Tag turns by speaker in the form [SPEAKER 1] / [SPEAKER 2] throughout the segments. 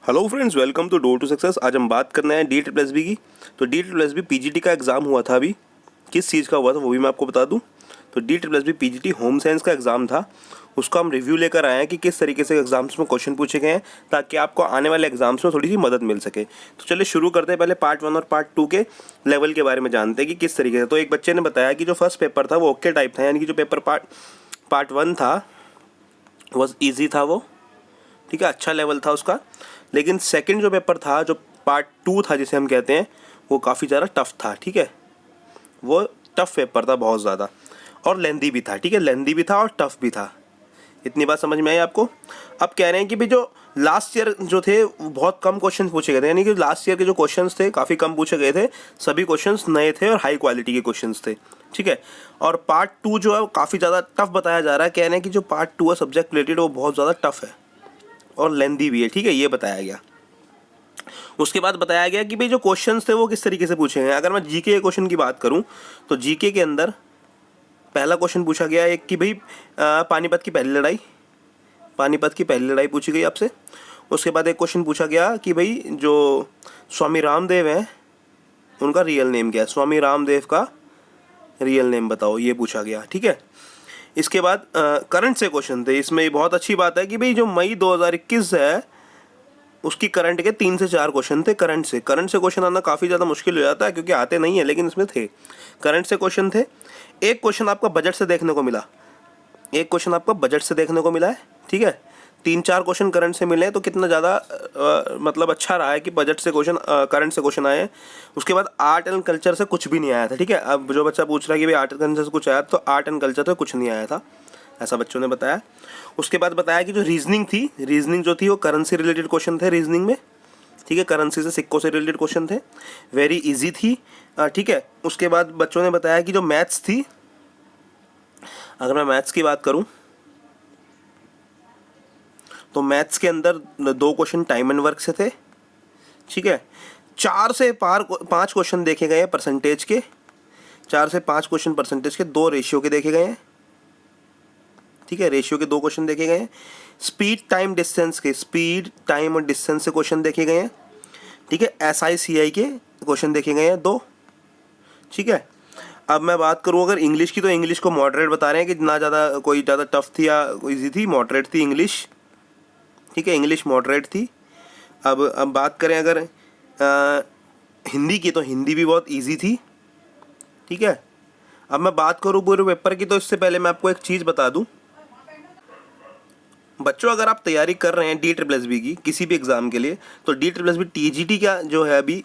[SPEAKER 1] Hello friends, welcome to door to success. आज हम बात करना है डी ट्रिपल एस बी की। तो D triple S B PGT का एग्ज़ाम हुआ था अभी। किस चीज़ का हुआ था वो भी मैं आपको बता दूं। तो D triple S B PGT home science का एग्ज़ाम था। उसका हम रिव्यू लेकर आए हैं कि किस तरीके से एग्जाम्स में क्वेश्चन पूछे गए हैं, ताकि आपको आने वाले एग्जाम्स में थोड़ी सी मदद मिल सके। तो चलिए शुरू करते हैं। पहले पार्ट 1 और पार्ट 2 के लेवल के बारे में जानते हैं कि किस तरीके से। तो एक बच्चे ने बताया कि जो फर्स्ट पेपर था वो ओके टाइप था, यानी कि जो पेपर पार्ट 1 था वह ईजी था, वो ठीक है, अच्छा लेवल था उसका। लेकिन सेकंड जो पेपर था, जो पार्ट 2 था जिसे हम कहते हैं, वो काफ़ी ज़्यादा टफ था। ठीक है, वो टफ पेपर था बहुत ज़्यादा, और लेंदी भी था। ठीक है, लेंदी भी था और टफ भी था। इतनी बात समझ में आई आपको। अब कह रहे हैं कि भाई जो लास्ट ईयर जो थे वो बहुत कम क्वेश्चन पूछे गए थे, यानी कि लास्ट ईयर के जो क्वेश्चंस थे काफ़ी कम पूछे गए थे। सभी क्वेश्चंस नए थे और हाई क्वालिटी के क्वेश्चंस थे। ठीक है, और पार्ट 2 जो है वो काफ़ी ज़्यादा टफ बताया जा रहा है। कह रहे हैं कि जो पार्ट 2 है सब्जेक्ट रिलेटेड, वो बहुत ज़्यादा टफ है और लेंदी भी है। ठीक है, ये बताया गया। उसके बाद बताया गया कि भाई जो क्वेश्चंस थे वो किस तरीके से पूछे हैं। अगर मैं जीके के क्वेश्चन की बात करूं तो जीके के अंदर पहला क्वेश्चन पूछा गया एक कि भाई पानीपत की पहली लड़ाई पूछी गई आपसे। उसके बाद एक क्वेश्चन पूछा गया कि भाई जो स्वामी रामदेव हैं उनका रियल नेम क्या है, स्वामी रामदेव का रियल नेम बताओ, ये पूछा गया। ठीक है, इसके बाद करंट से क्वेश्चन थे। इसमें बहुत अच्छी बात है कि भाई जो मई 2021 है उसकी करंट के 3 से 4 क्वेश्चन थे। करंट से क्वेश्चन आना काफ़ी ज़्यादा मुश्किल हो जाता है, क्योंकि आते नहीं है, लेकिन इसमें थे, करंट से क्वेश्चन थे। एक क्वेश्चन आपका बजट से देखने को मिला है। ठीक है, 3-4 क्वेश्चन करंट से मिले हैं, तो कितना ज़्यादा मतलब अच्छा रहा है कि बजट से क्वेश्चन, करंट से क्वेश्चन आए हैं। उसके बाद आर्ट एंड कल्चर से कुछ भी नहीं आया था। ठीक है, अब जो बच्चा पूछ रहा है कि भाई आर्ट एंड कल्चर से कुछ आया, तो आर्ट एंड कल्चर से कुछ नहीं आया था, ऐसा बच्चों ने बताया। उसके बाद बताया कि जो रीजनिंग जो थी वो करेंसी रिलेटेड क्वेश्चन थे रीजनिंग में। ठीक है, करेंसी से, सिक्कों से रिलेटेड क्वेश्चन थे, वेरी इजी थी। ठीक है, उसके बाद बच्चों ने बताया कि जो मैथ्स थी, अगर मैं मैथ्स की बात करूं तो मैथ्स के अंदर 2 क्वेश्चन टाइम एंड वर्क से थे। ठीक है, 4 से 5 क्वेश्चन देखे गए हैं परसेंटेज के, 4 से 5 क्वेश्चन परसेंटेज के, 2 रेशियो के देखे गए हैं। ठीक है, रेशियो के 2 क्वेश्चन देखे गए हैं। स्पीड टाइम और डिस्टेंस से क्वेश्चन देखे गए हैं। ठीक है, SICI के क्वेश्चन देखे गए हैं 2। ठीक है, अब मैं बात करूं अगर इंग्लिश की, तो इंग्लिश को मॉडरेट बता रहे हैं कि ना ज़्यादा कोई ज़्यादा टफ थी या कोई ईजी थी, मॉडरेट थी इंग्लिश। ठीक है, इंग्लिश मॉडरेट थी। अब बात करें अगर हिंदी की, तो हिंदी भी बहुत ईजी थी। ठीक है, अब मैं बात करूं पूरे पेपर की, तो इससे पहले मैं आपको एक चीज़ बता दूं। बच्चों, अगर आप तैयारी कर रहे हैं डी ट्रिपल एस बी की किसी भी एग्ज़ाम के लिए, तो D triple S B TGT का जो है अभी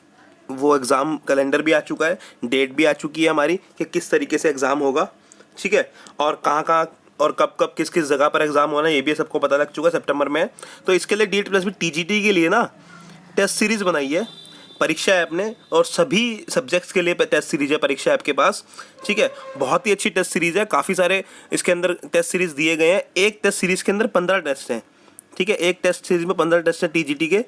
[SPEAKER 1] वो एग्ज़ाम कैलेंडर भी आ चुका है, डेट भी आ चुकी है हमारी कि किस तरीके से एग्ज़ाम होगा। ठीक है, और कहाँ और कब किस किस जगह पर एग्ज़ाम होना है, ये भी सबको पता लग चुका है, सितंबर में है। तो इसके लिए D triple S B TGT के लिए ना टेस्ट सीरीज़ बनाई है परीक्षा ऐप ने, और सभी सब्जेक्ट्स के लिए टेस्ट सीरीज है परीक्षा ऐप के पास। ठीक है, बहुत ही अच्छी टेस्ट सीरीज़ है, काफ़ी सारे इसके अंदर टेस्ट सीरीज़ दिए गए हैं। एक टेस्ट सीरीज़ के अंदर 15 टेस्ट हैं। ठीक है, एक टेस्ट सीरीज़ में 15 टेस्ट हैं TGT के।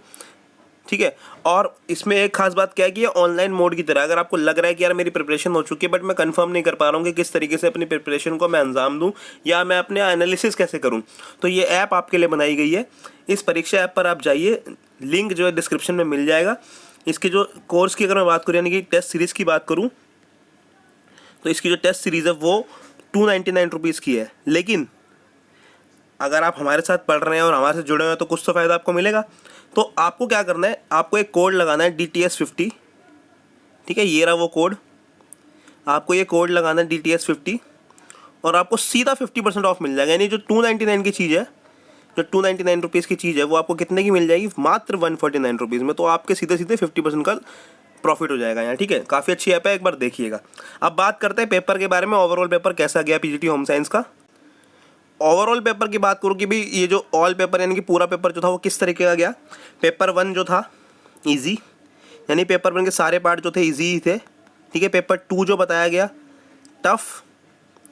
[SPEAKER 1] ठीक है, और इसमें एक खास बात क्या है कि ये ऑनलाइन मोड की तरह, अगर आपको लग रहा है कि यार मेरी प्रिपरेशन हो चुकी है बट मैं कंफर्म नहीं कर पा रहा हूँ कि किस तरीके से अपनी प्रिपरेशन को मैं अंजाम दूँ या मैं अपने एनालिसिस कैसे करूँ, तो ये ऐप आपके लिए बनाई गई है। इस परीक्षा ऐप पर आप जाइए, लिंक जो है डिस्क्रिप्शन में मिल जाएगा। इसकी जो कोर्स की अगर मैं बात करूँ, यानी कि टेस्ट सीरीज़ की बात करूँ, तो इसकी जो टेस्ट सीरीज़ है वो 299 रुपीज़ की है। लेकिन अगर आप हमारे साथ पढ़ रहे हैं और हमारे से जुड़े हुए हैं तो कुछ तो फ़ायदा आपको मिलेगा। तो आपको क्या करना है, आपको एक कोड लगाना है DTS50। ठीक है, ये रहा वो कोड, आपको ये कोड लगाना है DTS50 और आपको सीधा 50% ऑफ मिल जाएगा। यानी जो 299 की चीज़ है, जो 299 रुपीज़ की चीज़ है, वो आपको कितने की मिल जाएगी, मात्र 149 रुपीज़ में। तो आपके सीधे 50% का प्रॉफिट हो जाएगा यहाँ। ठीक है, काफ़ी अच्छी ऐप है, एक बार देखिएगा। अब बात करते हैं पेपर के बारे में, ओवरऑल पेपर कैसा गया PGT होम साइंस का। ओवरऑल पेपर की बात करूँ कि भाई ये जो ऑल पेपर यानी कि पूरा पेपर जो था वो किस तरीके का गया। पेपर 1 जो था इजी, यानी पेपर 1 के सारे पार्ट जो थे इजी ही थे। ठीक है, पेपर 2 जो बताया गया टफ।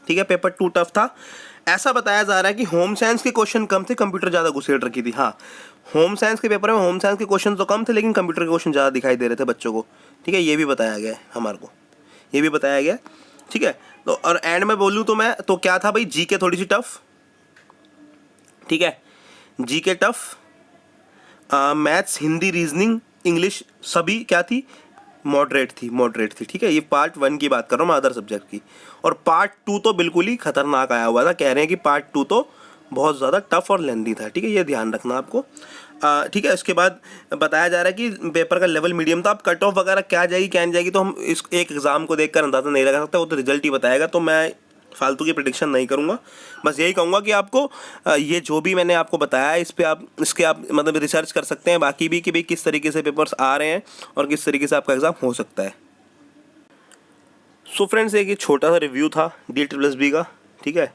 [SPEAKER 1] ठीक है, पेपर 2 टफ था। ऐसा बताया जा रहा है कि होम साइंस के क्वेश्चन कम थे, कंप्यूटर ज़्यादा घुसेड़ रखी थी। हाँ, होम साइंस के पेपर में होम साइंस के क्वेश्चन तो कम थे, लेकिन कंप्यूटर के क्वेश्चन ज़्यादा दिखाई दे रहे थे बच्चों को। ठीक है, ये भी बताया गया है हमारे को, ये भी बताया गया। ठीक है, तो और एंड में बोलूँ तो मैं तो क्या था भाई, जीके थोड़ी सी टफ। ठीक है, GK tough, maths, Hindi, reasoning, English सभी क्या थी, मॉडरेट थी। ठीक है, ये पार्ट 1 की बात कर रहा हूँ मैं, अदर सब्जेक्ट की। और पार्ट 2 तो बिल्कुल ही खतरनाक आया हुआ था, कह रहे हैं कि पार्ट 2 तो बहुत ज़्यादा टफ और लेंदी था। ठीक है, ये ध्यान रखना आपको। ठीक है, इसके बाद बताया जा रहा है कि पेपर का लेवल मीडियम था। अब कट ऑफ वगैरह क्या जाएगी क्या नहीं जाएगी तो हम इस एक एग्ज़ाम को देखकर अंदाज़ा नहीं लगा सकते, वो तो रिजल्ट ही बताएगा। तो मैं फालतू की प्रेडिक्शन नहीं करूँगा, बस यही कहूँगा कि आपको ये जो भी मैंने आपको बताया है इस पे आप इसके आप मतलब रिसर्च कर सकते हैं बाकी भी, कि भाई किस तरीके से पेपर्स आ रहे हैं और किस तरीके से आपका एग्ज़ाम हो सकता है। सो फ्रेंड्स, एक ये छोटा सा रिव्यू था DSSB का, ठीक है,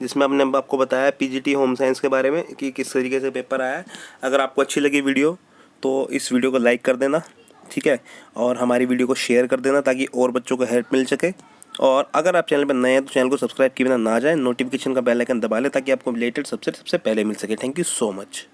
[SPEAKER 1] जिसमें हमने आपको बताया PGT होम साइंस के बारे में कि किस तरीके से पेपर आया है। अगर आपको अच्छी लगी वीडियो तो इस वीडियो को लाइक कर देना, ठीक है, और हमारी वीडियो को शेयर कर देना ताकि और बच्चों को हेल्प मिल सके। और अगर आप चैनल पर नए हैं तो चैनल को सब्सक्राइब किए बिना ना जाएं, नोटिफिकेशन का बेल आइकन दबा लें ताकि आपको रिलेटेड सबसे पहले मिल सके। Thank you so much.